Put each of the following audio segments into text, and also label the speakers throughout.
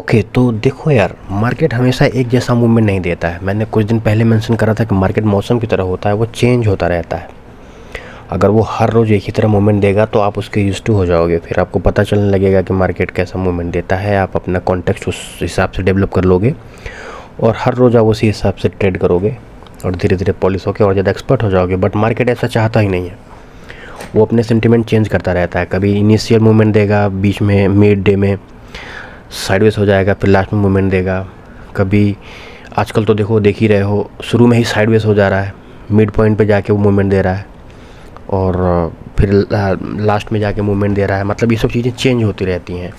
Speaker 1: Okay तो देखो यार, मार्केट हमेशा एक जैसा मूवमेंट नहीं देता है। मैंने कुछ दिन पहले मेंशन करा था कि मार्केट मौसम की तरह होता है, वो चेंज होता रहता है। अगर वो हर रोज़ एक ही तरह मूवमेंट देगा तो आप उसके यूज्ड टू हो जाओगे, फिर आपको पता चलने लगेगा कि मार्केट कैसा मूवमेंट देता है। आप अपना कॉन्टेक्स्ट उस हिसाब से डेवलप कर लोगे और हर रोज़ आप उसी हिसाब से ट्रेड करोगे और धीरे धीरे पॉलिश होकर और ज़्यादा एक्सपर्ट हो जाओगे। बट मार्केट ऐसा चाहता ही नहीं है, वो अपने सेंटिमेंट चेंज करता रहता है। कभी इनिशियल मूवमेंट देगा, बीच में मिड डे में साइडवेज हो जाएगा, फिर लास्ट में मूवमेंट देगा। कभी आजकल तो देखो, देख ही रहे हो, शुरू में ही साइडवेज हो जा रहा है, मिड पॉइंट पे जाके वो मूवमेंट दे रहा है और फिर लास्ट में जाके मूवमेंट दे रहा है। मतलब ये सब चीज़ें चेंज होती रहती हैं।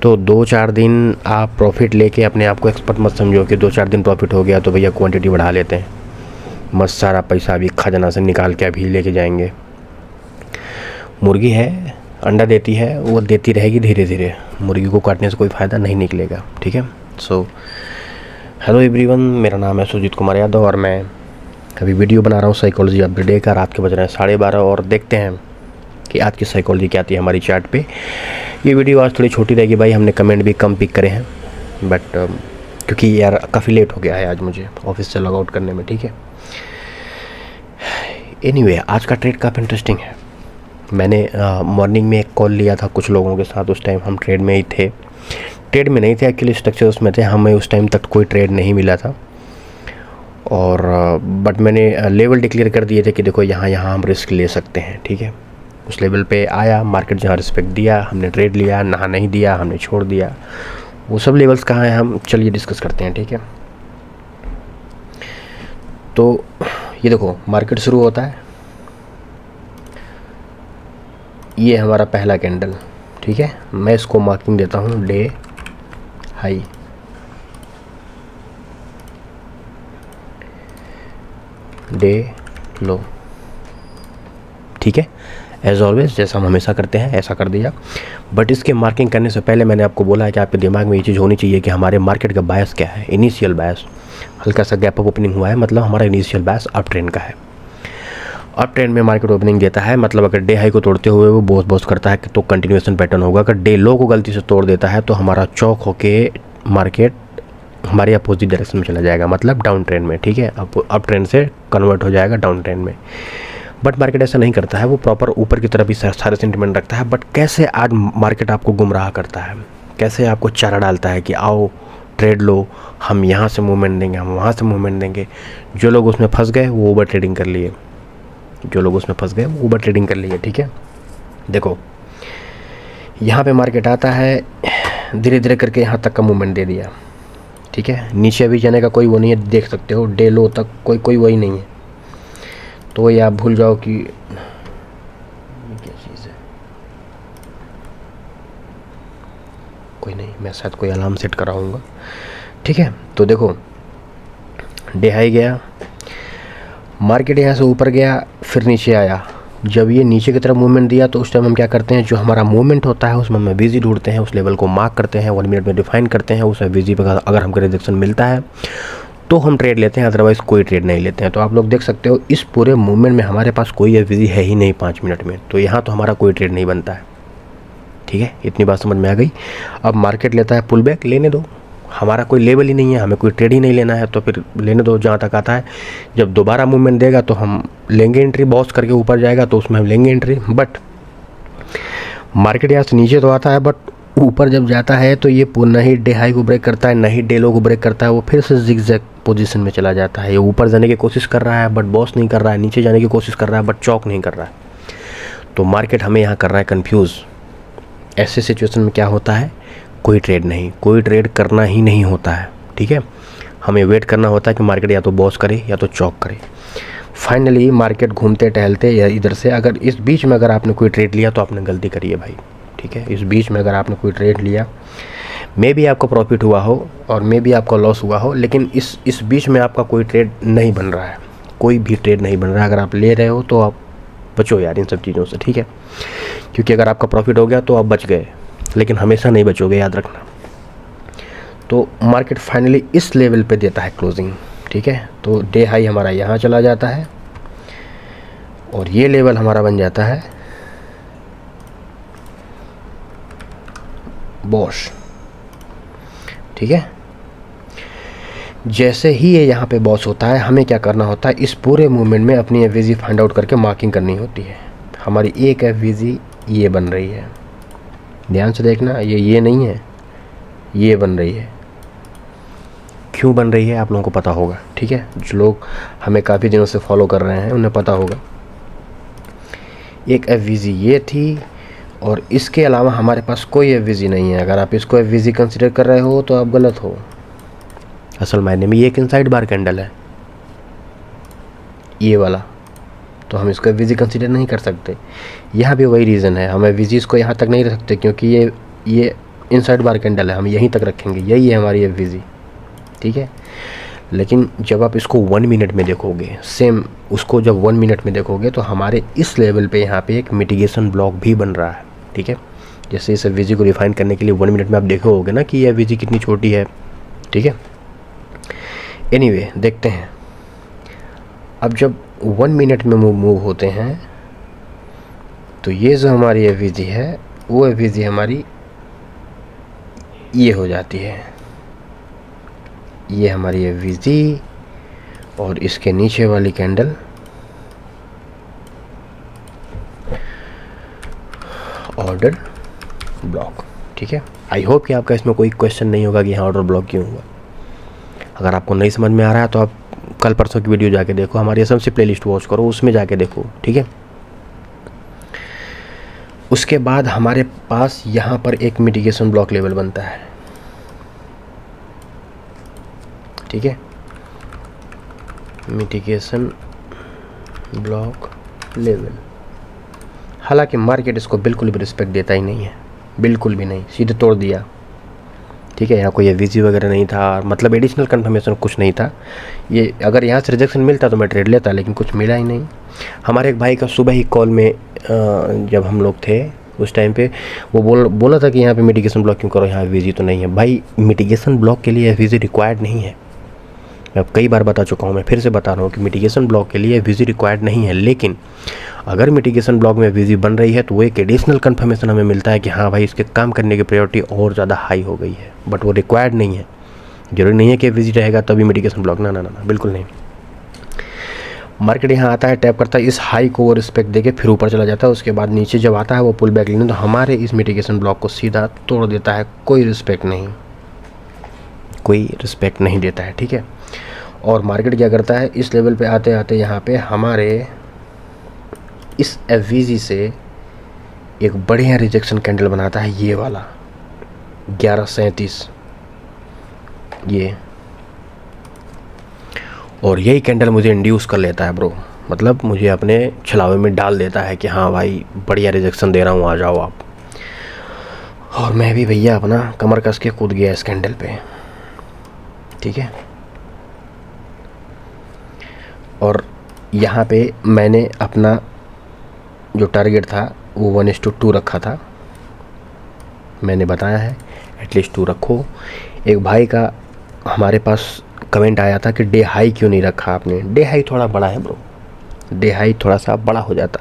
Speaker 1: तो 2-4 दिन आप प्रॉफिट लेके अपने आप को एक्सपर्ट मत समझो कि 2-4 दिन प्रॉफिट हो गया तो भैया क्वांटिटी बढ़ा लेते हैं, मस्त सारा पैसा अभी खजाना से निकाल के अभी लेके जाएंगे। मुर्गी है, अंडा देती है, वो देती रहेगी धीरे धीरे। मुर्गी को काटने से कोई फ़ायदा नहीं निकलेगा, ठीक है। सो हेलो एवरीवन, मेरा नाम है सुजीत कुमार यादव और मैं अभी वीडियो बना रहा हूँ साइकोलॉजी ऑफ द डे का। रात के बज रहे हैं 12:30 और देखते हैं कि आज की साइकोलॉजी क्या आती है हमारी चार्ट पे। ये वीडियो आज थोड़ी छोटी रहेगी भाई, हमने कमेंट भी कम पिक करे हैं बट क्योंकि यार काफ़ी लेट हो गया है आज मुझे ऑफिस से लॉग आउट करने में, ठीक है। एनीवे, आज का ट्रेड काफ़ी इंटरेस्टिंग है। मैंने मॉर्निंग में एक कॉल लिया था कुछ लोगों के साथ, उस टाइम हम ट्रेड में ही थे। ट्रेड में नहीं थे एक्चुअली, स्ट्रक्चर्स में थे। हमें उस टाइम तक कोई ट्रेड नहीं मिला था और बट मैंने लेवल डिक्लेयर कर दिए थे कि देखो यहाँ हम रिस्क ले सकते हैं, ठीक है। उस लेवल पे आया, मार्केट जहाँ रिस्पेक्ट दिया हमने ट्रेड लिया, ना नहीं दिया हमने छोड़ दिया। वो सब लेवल्स कहाँ हैं हम चलिए डिस्कस करते हैं, ठीक है। तो ये देखो, मार्केट शुरू होता है, ये हमारा पहला कैंडल, ठीक है। मैं इसको मार्किंग देता हूँ डे हाई, डे लो, ठीक है। एज ऑलवेज जैसा हम हमेशा करते हैं ऐसा कर दिया। बट इसके मार्किंग करने से पहले मैंने आपको बोला है कि आपके दिमाग में ये चीज़ होनी चाहिए कि हमारे मार्केट का बायस क्या है। इनिशियल बायस हल्का सा गैप अप ओपनिंग हुआ है, मतलब हमारा इनिशियल बायस अप ट्रेंड का है। अप ट्रेंड में मार्केट ओपनिंग देता है, मतलब अगर डे हाई को तोड़ते हुए वो बोस करता है तो कंटिन्यूएशन पैटर्न होगा। अगर डे लो को गलती से तोड़ देता है तो हमारा चौक होके मार्केट हमारे अपोजिट डायरेक्शन में चला जाएगा, मतलब डाउन ट्रेंड में, ठीक है। अप ट्रेंड से कन्वर्ट हो जाएगा डाउन ट्रेंड में। बट मार्केट ऐसा नहीं करता है, वो प्रॉपर ऊपर की तरफ ही सारे सेंटिमेंट रखता है। बट कैसे आज मार्केट आपको गुमराह करता है, कैसे आपको चारा डालता है कि आओ ट्रेड लो, हम यहाँ से मूवमेंट देंगे, हम वहाँ से मूवमेंट देंगे। जो लोग उसमें फंस गए वो ओवर ट्रेडिंग कर लिए, जो लोग उसमें फंस गए वो ओवर ट्रेडिंग कर लिए, ठीक है। देखो यहाँ पे मार्केट आता है, धीरे धीरे करके यहाँ तक का मूवमेंट दे दिया, ठीक है। नीचे अभी जाने का कोई वो नहीं है, देख सकते हो डे लो तक कोई वही नहीं है। तो ये आप भूल जाओ कि ये क्या चीज़ है, कोई नहीं, मैं शायद कोई अलार्म सेट कराऊंगा, ठीक है। तो देखो डे हाई गया, मार्केट यहाँ से ऊपर गया, फिर नीचे आया। जब ये नीचे की तरफ मूवमेंट दिया तो उस टाइम हम क्या करते हैं, जो हमारा मूवमेंट होता है उसमें हम वीजी ढूंढते हैं, उस लेवल को मार्क करते हैं, 1 मिनट में डिफाइन करते हैं। उस वीजी पर अगर हमको रिजेक्शन मिलता है तो हम ट्रेड लेते हैं, अदरवाइज़ कोई ट्रेड नहीं लेते हैं। तो आप लोग देख सकते हो इस पूरे मूवमेंट में हमारे पास कोई वीजी है ही नहीं 5 मिनट में, तो यहाँ तो हमारा कोई ट्रेड नहीं बनता है, ठीक है। इतनी बात समझ में आ गई। अब मार्केट लेता है पुल बैक, लेने दो, हमारा कोई लेवल ही नहीं है, हमें कोई ट्रेड ही नहीं लेना है, तो फिर लेने दो जहाँ तक आता है। जब दोबारा मूवमेंट देगा तो हम लेंगे एंट्री, बॉस करके ऊपर जाएगा तो उसमें हम लेंगे एंट्री। बट मार्केट यहाँ से नीचे तो आता है, बट ऊपर जब जाता है तो ये ना ही डे हाई को ब्रेक करता है, ना ही डे लो को ब्रेक करता है, वो फिर से जिगजैग पोजीशन में चला जाता है। ये ऊपर जाने की कोशिश कर रहा है बट बॉस नहीं कर रहा है, नीचे जाने की कोशिश कर रहा है बट चौक नहीं कर रहा है। तो मार्केट हमें यहाँ कर रहा है कन्फ्यूज़। ऐसे सिचुएशन में क्या होता है, कोई ट्रेड नहीं, कोई ट्रेड करना ही नहीं होता है, ठीक है। हमें वेट करना होता है कि मार्केट या तो बॉस करे या तो चौक करे। फाइनली मार्केट घूमते टहलते या इधर से, अगर इस बीच में अगर आपने कोई ट्रेड लिया तो आपने गलती करी है भाई, ठीक है। इस बीच में अगर आपने कोई ट्रेड लिया, मे भी आपको प्रॉफिट हुआ हो और मे भी आपका लॉस हुआ हो, लेकिन इस बीच में आपका कोई ट्रेड नहीं बन रहा है, कोई भी ट्रेड नहीं बन रहा है। अगर आप ले रहे हो तो आप बचो यार इन सब चीज़ों से, ठीक है। क्योंकि अगर आपका प्रॉफिट हो गया तो आप बच गए, लेकिन हमेशा नहीं बचोगे, याद रखना। तो मार्केट फाइनली इस लेवल पे देता है क्लोजिंग, ठीक है। तो डे हाई हमारा यहाँ चला जाता है और ये लेवल हमारा बन जाता है बॉस। ठीक है। जैसे ही ये यहाँ पे बॉस होता है, हमें क्या करना होता है, इस पूरे मूवमेंट में अपनी एफ फाइंड आउट करके मार्किंग करनी होती है। हमारी एक एफ ये बन रही है, ध्यान से देखना, ये नहीं है, ये बन रही है। क्यों बन रही है आप लोगों को पता होगा, ठीक है। जो लोग हमें काफ़ी दिनों से फॉलो कर रहे हैं उन्हें पता होगा। एक एफ ये थी और इसके अलावा हमारे पास कोई एफ नहीं है। अगर आप इसको एफ कंसिडर कर रहे हो तो आप गलत हो। असल मायने में ये एक इनसाइड बार कैंडल है, ये वाला, तो हम इसको एफ कंसिडर नहीं कर सकते। यहाँ भी वही रीज़न है, हम एफ इसको यहाँ तक नहीं रख सकते क्योंकि ये इनसाइड बार कैंडल है, हम यहीं तक रखेंगे, यही है हमारी एफ ठीक है। लेकिन जब आप इसको 1 मिनट में देखोगे, सेम उसको जब 1 मिनट में देखोगे तो हमारे इस लेवल पे यहाँ पे एक मिटिगेशन ब्लॉक भी बन रहा है, ठीक है। जैसे इस एफ को रिफाइन करने के लिए 1 मिनट में आप देखोगे ना कि ये एफ कितनी छोटी है, ठीक है। एनीवे देखते हैं, अब जब 1 मिनट में मूव होते हैं तो ये जो हमारी एफ है वो एफ हमारी ये हो जाती है, ये हमारी एफ और इसके नीचे वाली कैंडल ऑर्डर ब्लॉक, ठीक है। आई होप कि आपका इसमें कोई क्वेश्चन नहीं होगा कि यहाँ ऑर्डर ब्लॉक क्यों हुआ। अगर आपको नहीं समझ में आ रहा है तो आप कल परसों की वीडियो जाके देखो, हमारी एसएमसी प्लेलिस्ट वॉच करो, उसमें जाके देखो, ठीक है। उसके बाद हमारे पास यहाँ पर एक मिटिगेशन ब्लॉक लेवल बनता है, ठीक है। मिटिगेशन ब्लॉक लेवल, हालांकि मार्केट इसको बिल्कुल भी रिस्पेक्ट देता ही नहीं है, बिल्कुल भी नहीं, सीधे तोड़ दिया, ठीक है। यहाँ कोई एफ वगैरह नहीं था, मतलब एडिशनल कंफर्मेशन कुछ नहीं था। ये अगर यहाँ से रिजेक्शन मिलता तो मैं ट्रेड लेता, लेकिन कुछ मिला ही नहीं। हमारे एक भाई का सुबह ही कॉल में जब हम लोग थे उस टाइम पे वो बोला था कि यहाँ पे मिटिगेशन ब्लॉक क्यों करो, यहाँ एफ तो नहीं है। भाई मिटिगेशन ब्लॉक के लिए एफ रिक्वायर्ड नहीं है, मैं कई बार बता चुका हूँ, मैं फिर से बता रहा हूँ कि मिटिगेशन ब्लॉक के लिए एफ रिक्वायर्ड नहीं है। लेकिन अगर मिटिगेशन ब्लॉक में एफ बन रही है तो वो एक एडिशनल कंफर्मेशन हमें मिलता है कि हाँ भाई इसके काम करने की प्रायोरिटी और ज़्यादा हाई हो गई है, बट वो रिक्वायर्ड नहीं है। जरूरी नहीं है कि एफ रहेगा तभी मिटिगेशन ब्लॉक, ना ना ना, बिल्कुल नहीं। मार्केट यहाँ आता है, टैप करता है, इस हाई को वो रिस्पेक्ट देके फिर ऊपर चला जाता है। उसके बाद नीचे जब आता है वो पुल बैक लेने, तो हमारे इस मिटिगेशन ब्लॉक को सीधा तोड़ देता है, कोई रिस्पेक्ट नहीं, कोई रिस्पेक्ट नहीं देता है, ठीक है। और मार्केट क्या करता है, इस लेवल पे आते आते यहाँ पे हमारे इस एफ से एक बढ़िया रिजेक्शन कैंडल बनाता है, ये वाला 1137, ये, और यही कैंडल मुझे इंड्यूस कर लेता है ब्रो, मतलब मुझे अपने छलावे में डाल देता है कि हाँ भाई बढ़िया रिजेक्शन दे रहा हूँ, आ जाओ आप। और मैं भी भैया अपना कमर कस के कूद गया इस कैंडल पे, ठीक है। और यहाँ पे मैंने अपना जो टारगेट था वो 1:2 रखा था, मैंने बताया है एटलीस्ट 2 रखो। एक भाई का हमारे पास कमेंट आया था कि डे हाई क्यों नहीं रखा आपने। डे हाई थोड़ा बड़ा है ब्रो, डे हाई थोड़ा सा बड़ा हो जाता,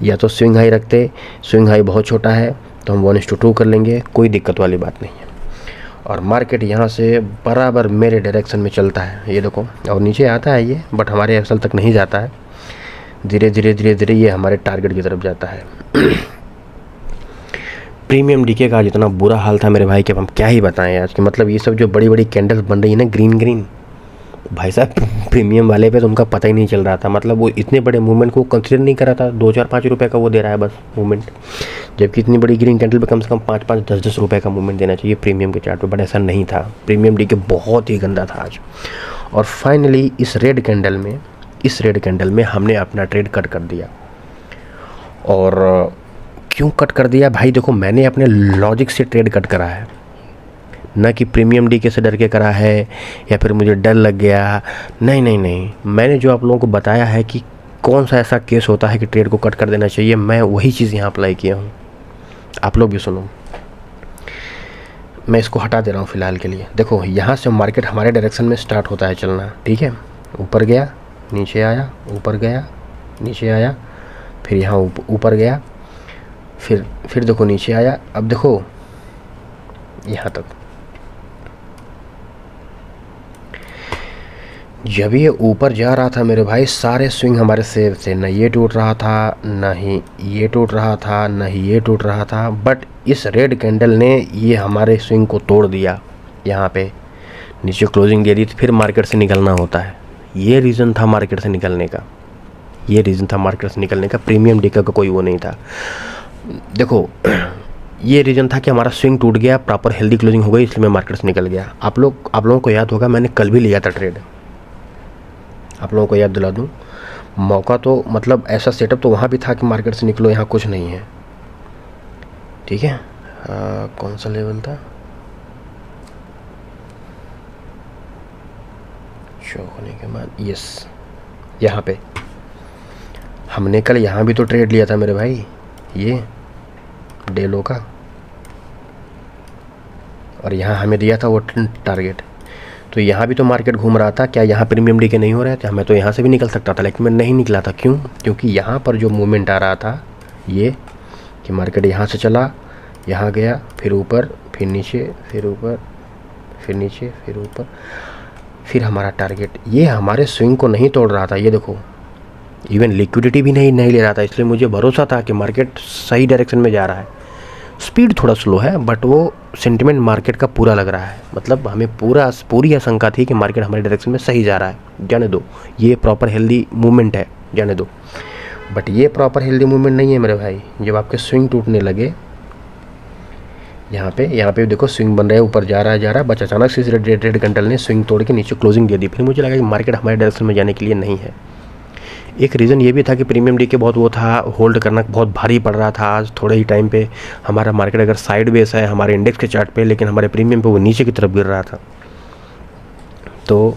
Speaker 1: या तो स्विंग हाई रखते, स्विंग हाई बहुत छोटा है तो हम 1:2 कर लेंगे, कोई दिक्कत वाली बात नहीं है। और मार्केट यहाँ से बराबर मेरे डायरेक्शन में चलता है, ये देखो, और नीचे आता है ये, बट हमारे एक्सल तक नहीं जाता है, धीरे धीरे धीरे धीरे ये हमारे टारगेट की तरफ जाता है। प्रीमियम डीके का जितना बुरा हाल था मेरे भाई के, अब हम क्या ही बताएं आज कि, मतलब ये सब जो बड़ी बड़ी कैंडल्स बन रही है ना ग्रीन ग्रीन, भाई साहब प्रीमियम वाले पे तो उनका पता ही नहीं चल रहा था, मतलब वो इतने बड़े मूवमेंट को कंसिडर नहीं कर रहा था। 2-4-5 रुपये का वो दे रहा है बस मूवमेंट, जबकि इतनी बड़ी ग्रीन कैंडल पे कम से कम 5-5, 10-10 रुपये का मूवमेंट देना चाहिए प्रीमियम के चार्ट पे, बट ऐसा नहीं था। प्रीमियम डीके बहुत ही गंदा था आज। और फाइनली इस रेड कैंडल में हमने अपना ट्रेड कट कर दिया। और क्यों कट कर दिया भाई, देखो मैंने अपने लॉजिक से ट्रेड कट करा है, ना कि प्रीमियम डीके से डर के करा है या फिर मुझे डर लग गया, नहीं नहीं नहीं, मैंने जो आप लोगों को बताया है कि कौन सा ऐसा केस होता है कि ट्रेड को कट कर देना चाहिए, मैं वही चीज़ यहाँ अप्लाई किया हूँ। आप लोग भी सुनो, मैं इसको हटा दे रहा हूँ फ़िलहाल के लिए। देखो यहाँ से मार्केट हमारे डायरेक्शन में स्टार्ट होता है चलना, ठीक है। ऊपर गया, नीचे आया, ऊपर गया, नीचे आया, फिर यहाँ ऊपर गया, फिर देखो नीचे आया। अब देखो यहाँ तक, जब ये ऊपर जा रहा था मेरे भाई, सारे स्विंग हमारे सेफ थे, ना ये टूट रहा था, ना ही ये टूट रहा था, ना ही ये टूट रहा था। बट इस रेड कैंडल ने ये हमारे स्विंग को तोड़ दिया। यहाँ पे नीचे क्लोजिंग दे दी तो फिर मार्केट से निकलना होता है। ये रीज़न था मार्केट से निकलने का, ये रीज़न था मार्केट से निकलने का। प्रीमियम डीका का कोई वो नहीं था। देखो ये रीज़न था कि हमारा स्विंग टूट गया, प्रॉपर हेल्दी क्लोजिंग हो गई, इसलिए मैं मार्केट से निकल गया। आप लोगों को याद होगा मैंने कल भी लिया था ट्रेड, आप लोगों को याद दिला दूं। मौका तो मतलब ऐसा सेटअप तो वहाँ भी था कि मार्केट से निकलो, यहाँ कुछ नहीं है, ठीक है। कौन सा लेवल था, शो होने के बाद, यस, यहाँ पे हमने कल यहाँ भी तो ट्रेड लिया था मेरे भाई, ये डेलो का, और यहाँ हमें दिया था वो टारगेट। तो यहाँ भी तो मार्केट घूम रहा था, क्या यहाँ प्रीमियम डी के नहीं हो रहे थे? मैं तो यहाँ से भी निकल सकता था, लेकिन मैं नहीं निकला था। क्यों? क्योंकि यहाँ पर जो मूवमेंट आ रहा था ये कि मार्केट यहाँ से चला, यहाँ गया, फिर ऊपर, फिर नीचे, फिर ऊपर, फिर नीचे, फिर ऊपर, फिर हमारा टारगेट, ये हमारे स्विंग को नहीं तोड़ रहा था। ये देखो इवन लिक्विडिटी भी नहीं ले रहा था, इसलिए मुझे भरोसा था कि मार्केट सही डायरेक्शन में जा रहा है। स्पीड थोड़ा स्लो है बट वो सेंटिमेंट मार्केट का पूरा लग रहा है, मतलब हमें पूरी आशंका थी कि मार्केट हमारे डायरेक्शन में सही जा रहा है। जाने दो, ये प्रॉपर हेल्दी मूवमेंट है, जाने दो। बट ये प्रॉपर हेल्दी मूवमेंट नहीं है मेरे भाई। जब आपके स्विंग टूटने लगे, यहाँ पे देखो स्विंग बन रहा है, ऊपर जा रहा है, बस अचानक से रेड कैंडल ने स्विंग तोड़ के नीचे क्लोजिंग दे दी। फिर मुझे लगा कि मार्केट हमारे डायरेक्शन में जाने के लिए नहीं है। एक रीज़न ये भी था कि प्रीमियम डी के बहुत वो था, होल्ड करना बहुत भारी पड़ रहा था। आज थोड़े ही टाइम पे हमारा मार्केट अगर साइड बेस है हमारे इंडेक्स के चार्ट पे, लेकिन हमारे प्रीमियम पे वो नीचे की तरफ गिर रहा था। तो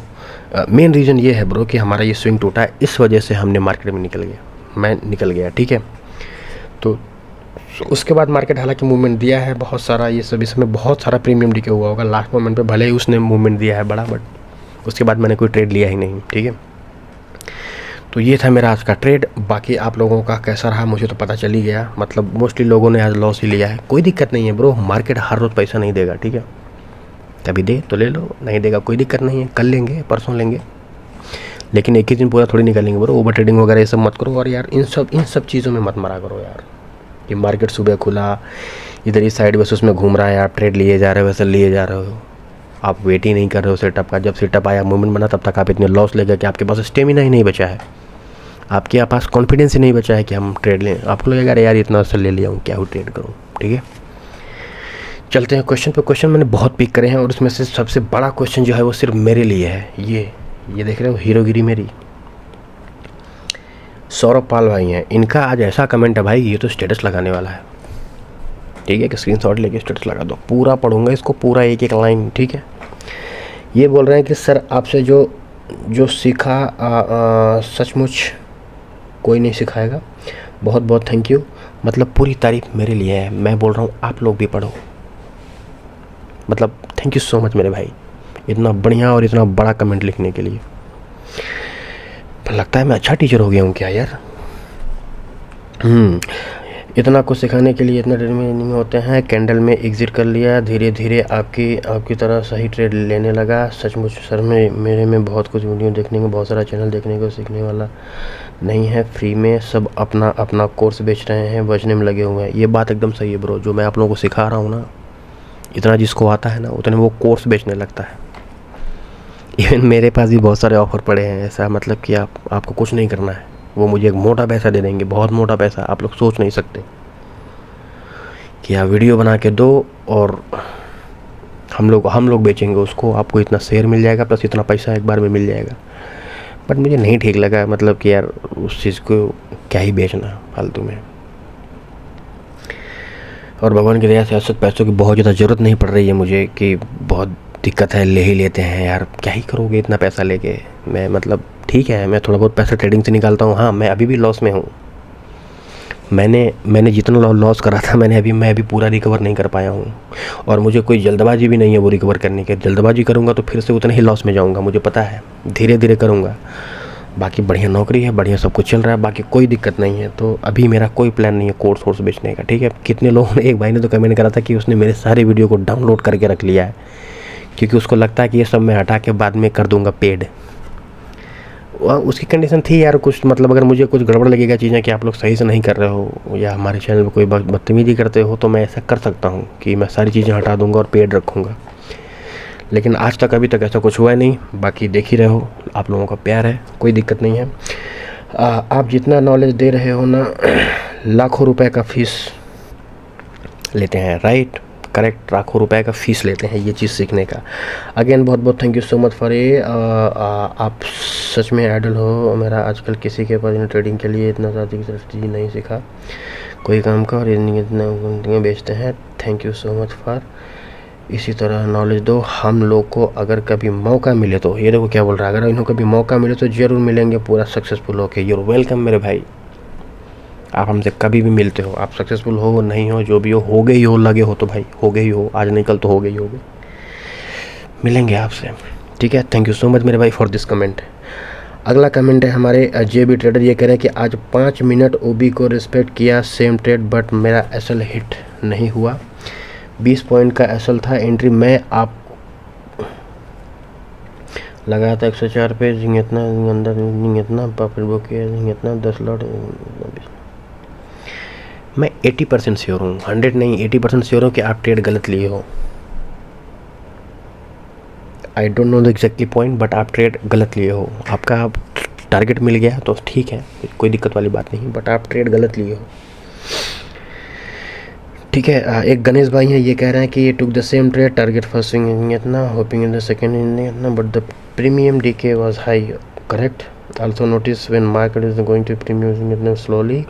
Speaker 1: मेन रीज़न ये है ब्रो कि हमारा ये स्विंग टूटा है, इस वजह से हमने मार्केट में मैं निकल गया, ठीक है। तो उसके बाद मार्केट हालांकि मूवमेंट दिया है बहुत सारा, ये सब इसमें बहुत सारा प्रीमियम डी के हुआ होगा लास्ट मोमेंट पे, भले ही उसने मूवमेंट दिया है बड़ा, बट उसके बाद मैंने कोई ट्रेड लिया ही नहीं, ठीक है। तो ये था मेरा आज का ट्रेड। बाकी आप लोगों का कैसा रहा मुझे तो पता चल ही गया, मतलब मोस्टली लोगों ने आज लॉस ही लिया है। कोई दिक्कत नहीं है ब्रो, मार्केट हर रोज़ पैसा नहीं देगा, ठीक है। कभी दे तो ले लो, नहीं देगा कोई दिक्कत नहीं है, कल लेंगे, परसों लेंगे, लेकिन एक ही दिन पूरा थोड़ी निकलेंगे ब्रो। ओवर ट्रेडिंग वगैरह ये सब मत करो। और यार इन सब चीज़ों में मत मरा करो यार, कि मार्केट सुबह खुला, इधर इस साइड बस उसमें घूम रहा है, आप ट्रेड लिए जा रहे हो, वैसे लिए जा रहे हो, आप वेट ही नहीं कर रहे हो सेटअप का। जब सेटअप आया, मूवमेंट बना, तब तक आप इतने लॉस ले गए कि आपके पास स्टेमिना ही नहीं बचा है, आपके पास कॉन्फिडेंस ही नहीं बचा है कि हम ट्रेड लें। आपको लगेगा यार इतना असर ले लिया हूँ, क्या हो ट्रेड करूँ, ठीक है। चलते हैं क्वेश्चन पे। क्वेश्चन मैंने बहुत पिक करे हैं और उसमें से सबसे बड़ा क्वेश्चन जो है वो सिर्फ मेरे लिए है। ये देख रहे हो हीरोगिरी मेरी, सौरभ पाल भाई हैं, इनका आज ऐसा कमेंट है भाई, ये तो स्टेटस लगाने वाला है, ठीक है। कि स्क्रीनशॉट लेके स्टेटस लगा दो, पूरा पढ़ूंगा इसको, पूरा एक एक लाइन, ठीक है। ये बोल रहे हैं कि सर आपसे जो सीखा सचमुच कोई नहीं सिखाएगा, बहुत बहुत थैंक यू। मतलब पूरी तारीफ मेरे लिए है, मैं बोल रहा हूँ आप लोग भी पढ़ो, मतलब थैंक यू सो मच मेरे भाई, इतना बढ़िया और इतना बड़ा कमेंट लिखने के लिए। लगता है मैं अच्छा टीचर हो गया हूँ क्या यार। इतना कुछ सिखाने के लिए इतना ट्रेनिंग होते हैं। कैंडल में एग्जिट कर लिया, धीरे धीरे आपकी तरह सही ट्रेड लेने लगा। सचमुच सर मेरे में बहुत कुछ वीडियो देखने को, बहुत सारा चैनल देखने को, सीखने वाला नहीं है, फ्री में सब अपना अपना कोर्स बेच रहे हैं, बचने में लगे हुए हैं। ये बात एकदम सही है ब्रो, जो मैं आप लोगों को सिखा रहा हूँ ना, इतना जिसको आता है ना उतने वो कोर्स बेचने लगता है। इवन मेरे पास भी बहुत सारे ऑफ़र पड़े हैं, ऐसा मतलब कि आपको कुछ नहीं करना है, वो मुझे एक मोटा पैसा दे देंगे, बहुत मोटा पैसा, आप लोग सोच नहीं सकते। कि आप वीडियो बना के दो और हम लोग बेचेंगे उसको, आपको इतना शेयर मिल जाएगा प्लस इतना पैसा एक बार में मिल जाएगा। बट मुझे नहीं ठीक लगा, मतलब कि यार उस चीज़ को क्या ही बेचना फालतू में। और भगवान की दया से ऐसे पैसों की बहुत ज़्यादा ज़रूरत नहीं पड़ रही है मुझे, कि बहुत दिक्कत है, ले ही लेते हैं यार, क्या ही करोगे इतना पैसा लेके। मैं मतलब ठीक है, मैं थोड़ा बहुत पैसा ट्रेडिंग से निकालता हूँ, हाँ मैं अभी भी लॉस में हूँ। मैंने जितना लॉस करा था मैं अभी पूरा रिकवर नहीं कर पाया हूँ, और मुझे कोई जल्दबाजी भी नहीं है वो रिकवर करने के। जल्दबाजी करूँगा तो फिर से उतने ही लॉस में जाऊँगा, मुझे पता है, धीरे धीरे करूँगा। बाकी बढ़िया नौकरी है, बढ़िया सब कुछ चल रहा है, बाकी कोई दिक्कत नहीं है। तो अभी मेरा कोई प्लान नहीं है कोर्स बेचने का, ठीक है। कितने लोगों ने, एक भाई ने तो कमेंट करा था कि उसने मेरे सारे वीडियो को डाउनलोड करके रख लिया है, क्योंकि उसको लगता है कि ये सब मैं हटा के बाद में कर दूँगा पेड। उसकी कंडीशन थी यार कुछ, मतलब अगर मुझे कुछ गड़बड़ लगेगा चीज़ें कि आप लोग सही से नहीं कर रहे हो या हमारे चैनल पर कोई बदतमीजी करते हो, तो मैं ऐसा कर सकता हूँ कि मैं सारी चीज़ें हटा दूँगा और पेड रखूँगा। लेकिन आज तक अभी तक ऐसा कुछ हुआ नहीं। बाकी देख ही रहे हो, आप लोगों का प्यार है, कोई दिक्कत नहीं है। आप जितना नॉलेज दे रहे हो ना, लाखों रुपए का फ़ीस लेते हैं, राइट, करेक्ट, लाखों रुपए का फ़ीस लेते हैं ये चीज़ सीखने का। अगेन बहुत बहुत thank you so much for ये। आप सच में आइडल हो मेरा। आजकल किसी के पास ट्रेडिंग के लिए इतना ज़्यादा स्ट्रेटजी नहीं सीखा कोई काम का, और इतना बेचते हैं। Thank you so much for, इसी तरह नॉलेज दो हम लोग को। अगर कभी मौका मिले तो, ये देखो क्या बोल रहा है, अगर इन्हों कभी मौका मिले तो ज़रूर मिलेंगे पूरा सक्सेसफुल होके। यूर वेलकम मेरे भाई, आप हमसे कभी भी मिलते हो। आप सक्सेसफुल हो नहीं हो, जो भी हो गए ही हो, लगे हो तो भाई हो गए ही हो, आज नहीं कल तो हो गए ही हो गए, मिलेंगे आपसे, ठीक है। थैंक यू सो मच मेरे भाई फॉर दिस कमेंट। अगला कमेंट है हमारे JB ट्रेडर, ये कह रहे हैं कि आज 5 मिनट OB को रिस्पेक्ट किया सेम ट्रेड, बट मेरा SL हिट नहीं हुआ। 20 पॉइंट का SL था, एंट्री मैं आप लगाया था 104 पे, इतना अंदर इतना प्रॉफिट बुक किया, इतना 10 लॉट। मैं 80% श्योर हूँ, 100 नहीं 80% श्योर हूँ कि आप ट्रेड गलत लिए हो। I don't know the exactly point, but आप ट्रेड गलत लिए हो। आपका आप टारगेट मिल गया तो ठीक है, कोई दिक्कत वाली बात नहीं, बट आप ट्रेड गलत लिए हो, ठीक है। एक गणेश भाई हैं, ये कह रहे हैं कि ये took the same trade, target first swing इतना, होपिंग इन द सेकंड इतना, but the premium decay was high, correct. Also notice when market is going to premium इतना slowly,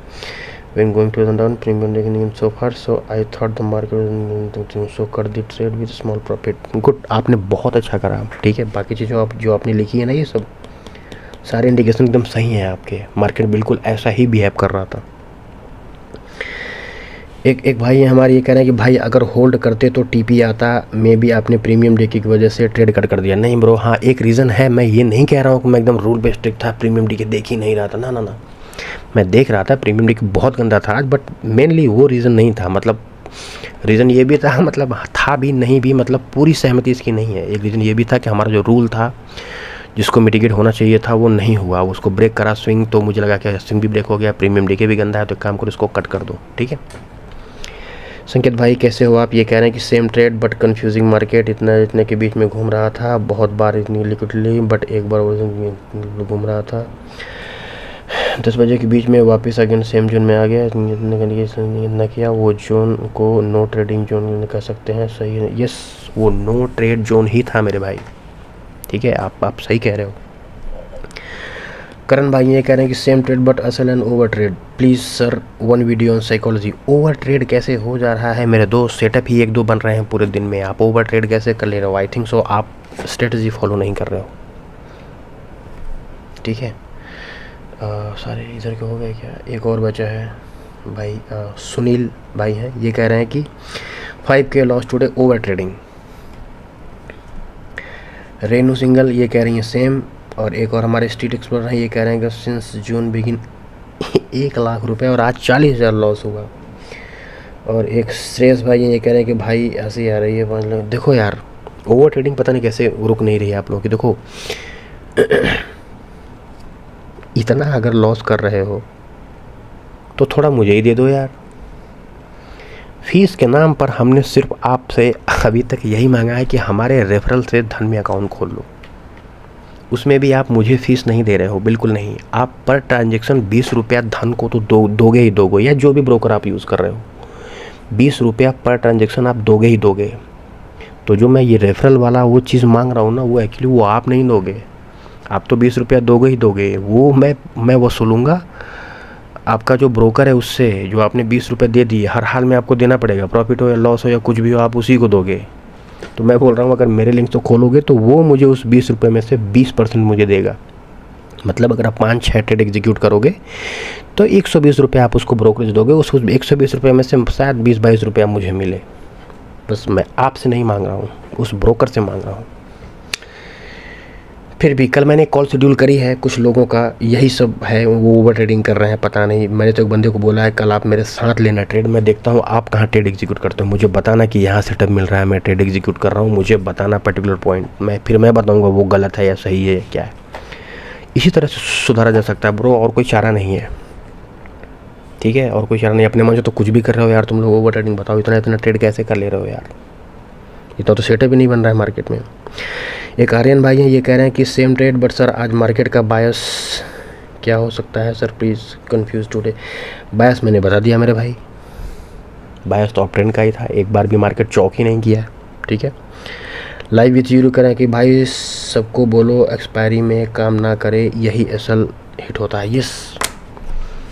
Speaker 1: when going to the down, premium taking so far, so I thought the market was so cut the trade with small profit. Good, आपने बहुत अच्छा करा, ठीक है। बाकी चीज़ों जो आपने लिखी है ना, ये सब सारे इंडिकेशन एकदम सही हैं आपके। मार्केट बिल्कुल ऐसा ही बिहेव कर रहा था। एक भाई है हमारे, ये कह रहे हैं कि भाई अगर होल्ड करते तो TP आता, मे भी आपने प्रीमियम डीके की वजह से ट्रेड कट कर दिया। नहीं ब्रो, हाँ एक रीज़न है, मैं ये नहीं कह रहा हूँ कि मैं एकदम रूल पे स्ट्रिक्ट था, प्रीमियम डीके देख ही नहीं रहा था, ना, मैं देख रहा था। प्रीमियम डीके बहुत गंदा था आज, बट मेनली वो रीज़न नहीं था, मतलब रीज़न ये भी था, मतलब था भी नहीं भी, मतलब पूरी सहमति इसकी नहीं है। एक रीज़न ये भी था कि हमारा जो रूल था जिसको मिटिगेट होना चाहिए था वो नहीं हुआ, उसको ब्रेक करा स्विंग, तो मुझे लगा कि स्विंग भी ब्रेक हो गया, प्रीमियम डीके भी गंदा है, तो एक काम करो इसको कट कर दो, ठीक है। संकेत भाई कैसे हो आप, ये कह रहे हैं कि same trade but confusing market, इतने के बीच में घूम रहा था, बहुत बार इतनी लिक्विडली, बट एक बार घूम रहा था 10 बजे के बीच में वापस अगेन सेम जोन में आ गया, इतना किया, वो जोन को नो ट्रेडिंग जोन कह सकते हैं, सही है। यस, वो नो ट्रेड जोन ही था मेरे भाई, ठीक है, आप सही कह रहे हो। करण भाई ये कह रहे हैं कि सेम ट्रेड बट असल and over trade, please sir one video on psychology. Over trade कैसे हो जा रहा है मेरे दोस्त, सेटअप ही 1-2 बन रहे हैं पूरे दिन में, आप ओवर ट्रेड कैसे कर ले रहे हो? आई थिंक सो आप स्ट्रेटजी फॉलो नहीं कर रहे हो, ठीक है। सारे इधर के हो गए क्या, एक और बचा है भाई, सुनील भाई हैं, ये कह रहे हैं कि 5K loss today over trading. Renu single ये कह रही हैं सेम, और एक और हमारे स्ट्रीट एक्सप्लोरर हैं, ये कह रहे हैं कि सिंस जून बिगिन 1 लाख रुपए और आज 40,000 लॉस हुआ। और एक श्रेयस भाई हैं, ये कह रहे हैं कि भाई ऐसे ही आ रही है 5 लाख। देखो यार, ओवर ट्रेडिंग पता नहीं कैसे रुक नहीं रही है आप लोगों की। देखो इतना अगर लॉस कर रहे हो तो थोड़ा मुझे ही दे दो यार। फीस के नाम पर हमने सिर्फ आपसे अभी तक यही मांगा है कि हमारे रेफरल से धन में अकाउंट खोल लो, उसमें भी आप मुझे फ़ीस नहीं दे रहे हो, बिल्कुल नहीं। आप पर ट्रांजैक्शन 20 रुपया धन को तो दोगे ही दोगे, या जो भी ब्रोकर आप यूज़ कर रहे हो 20 रुपया पर ट्रांजैक्शन आप दोगे ही दोगे। तो जो मैं ये रेफरल वाला वो चीज़ मांग रहा हूँ ना, वो एक्चुअली वो आप नहीं दोगे, आप तो 20 रुपया दोगे ही दोगे, वो मैं वसूलूँगा आपका जो ब्रोकर है उससे, जो आपने 20 रुपये दे दिए, हर हाल में आपको देना पड़ेगा, प्रॉफिट हो या लॉस हो या कुछ भी हो, आप उसी को दोगे। तो मैं बोल रहा हूँ अगर मेरे लिंक तो खोलोगे तो वो मुझे उस 20 रुपये में से 20% मुझे देगा। मतलब अगर आप 5-6 ट्रेड एग्जीक्यूट करोगे तो 120 रुपये आप उसको ब्रोकरेज दोगे, उस 120 रुपये में से शायद 20-22 रुपया मुझे मिले। बस मैं आपसे नहीं मांग रहा हूँ, उस ब्रोकर से मांग रहा हूँ। फिर भी कल मैंने कॉल शेड्यूल करी है कुछ लोगों का, यही सब है, वो ओवर ट्रेडिंग कर रहे हैं, पता नहीं। मैंने तो एक बंदे को बोला है कल आप मेरे साथ लेना ट्रेड, मैं देखता हूँ आप कहाँ ट्रेड एग्जीक्यूट करते हो, मुझे बताना कि यहाँ सेटअप मिल रहा है, मैं ट्रेड एग्जीक्यूट कर रहा हूँ, मुझे बताना पर्टिकुलर पॉइंट, मैं बताऊँगा वो गलत है या सही है क्या है। इसी तरह से सुधारा जा सकता है ब्रो, और कोई चारा नहीं है, ठीक है, और कोई चारा नहीं। अपने मन से तो कुछ भी कर रहे हो यार तुम लोग, ओवर ट्रेडिंग। बताओ इतना इतना ट्रेड कैसे कर ले रहे हो यार, इतना तो सेटअप ही नहीं बन रहा है मार्केट में। एक आर्यन भाई हैं, ये कह रहे हैं कि सेम ट्रेड बट सर आज मार्केट का बायस क्या हो सकता है सर, प्लीज़ कंफ्यूज टुडे। बायस मैंने बता दिया मेरे भाई, बायस तो अप ट्रेंड का ही था, एक बार भी मार्केट चौक ही नहीं किया, ठीक है। लाइव विथ यूरो करें कि भाई सबको बोलो एक्सपायरी में काम ना करे, यही असल हिट होता है। यस,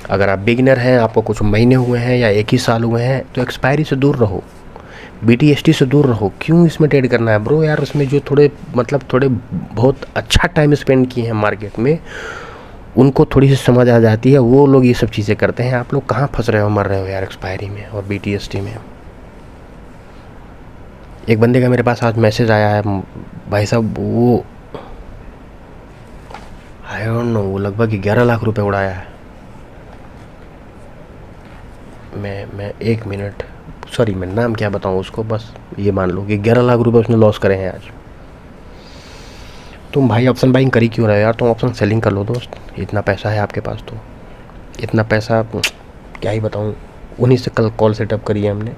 Speaker 1: अगर आप बिगिनर हैं, आपको कुछ महीने हुए हैं या एक ही साल हुए हैं, तो एक्सपायरी से दूर रहो, BTST से दूर रहो। क्यों इसमें ट्रेड करना है ब्रो यार, उसमें जो थोड़े बहुत अच्छा टाइम स्पेंड किए हैं मार्केट में, उनको थोड़ी सी समझ आ जाती है, वो लोग ये सब चीज़ें करते हैं। आप लोग कहाँ फंस रहे हो, मर रहे हो यार एक्सपायरी में और BTST में। एक बंदे का मेरे पास आज मैसेज आया है भाई साहब, वो आई डोंट नो, वो लगभग 11 लाख रुपए उड़ाया है। मैं 1 मिनट, सॉरी मैं नाम क्या बताऊँ उसको, बस ये मान लो कि 11 लाख रुपए उसने लॉस करे हैं आज। तुम भाई ऑप्शन बाइंग करी क्यों रहे हो यार, तुम ऑप्शन सेलिंग कर लो दोस्त, इतना पैसा है आपके पास, तो इतना पैसा क्या ही बताऊँ, उन्हीं से कल कॉल सेटअप करी है हमने,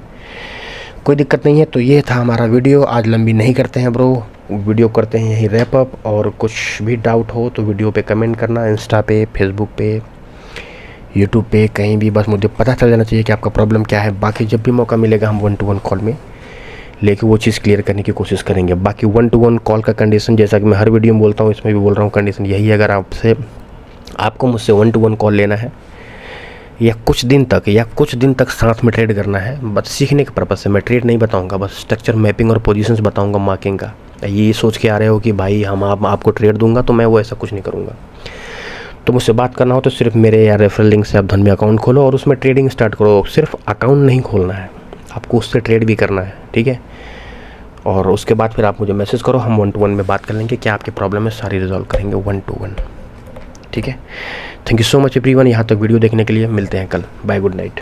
Speaker 1: कोई दिक्कत नहीं है। तो ये था हमारा वीडियो, आज लंबी नहीं करते हैं ब्रो, वीडियो करते हैं यही रैप अप। और कुछ भी डाउट हो तो वीडियो पे कमेंट करना, इंस्टा पे, फेसबुक पे, यूट्यूब पे, कहीं भी, बस मुझे पता चल जाना चाहिए कि आपका प्रॉब्लम क्या है। बाकी जब भी मौका मिलेगा हम 1-to-1 कॉल में लेके वो चीज़ क्लियर करने की कोशिश करेंगे। बाकी 1-to-1 कॉल का कंडीशन, जैसा कि मैं हर वीडियो में बोलता हूँ, इसमें भी बोल रहा हूँ, कंडीशन यही है, अगर आपको मुझसे 1-to-1 कॉल लेना है या कुछ दिन तक साथ में ट्रेड करना है, बस सीखने के पर्पज़ से, मैं ट्रेड नहीं बताऊंगा, बस स्ट्रक्चर मैपिंग और पोजीशंस बताऊंगा मार्किंग का। ये सोच के आ रहे हो कि भाई आपको ट्रेड दूंगा, तो मैं वो ऐसा कुछ नहीं करूंगा। तो मुझसे बात करना हो तो सिर्फ मेरे या रेफरल लिंक से आप धन में अकाउंट खोलो और उसमें ट्रेडिंग स्टार्ट करो। सिर्फ अकाउंट नहीं खोलना है, आपको उससे ट्रेड भी करना है, ठीक है। और उसके बाद फिर आप मुझे मैसेज करो, हम 1-to-1 में बात कर लेंगे, क्या आपकी प्रॉब्लम है सारी रिजॉल्व करेंगे 1-to-1, ठीक है। Thank you so much everyone, यहाँ तक वीडियो देखने के लिए। मिलते हैं कल, बाय, गुड नाइट।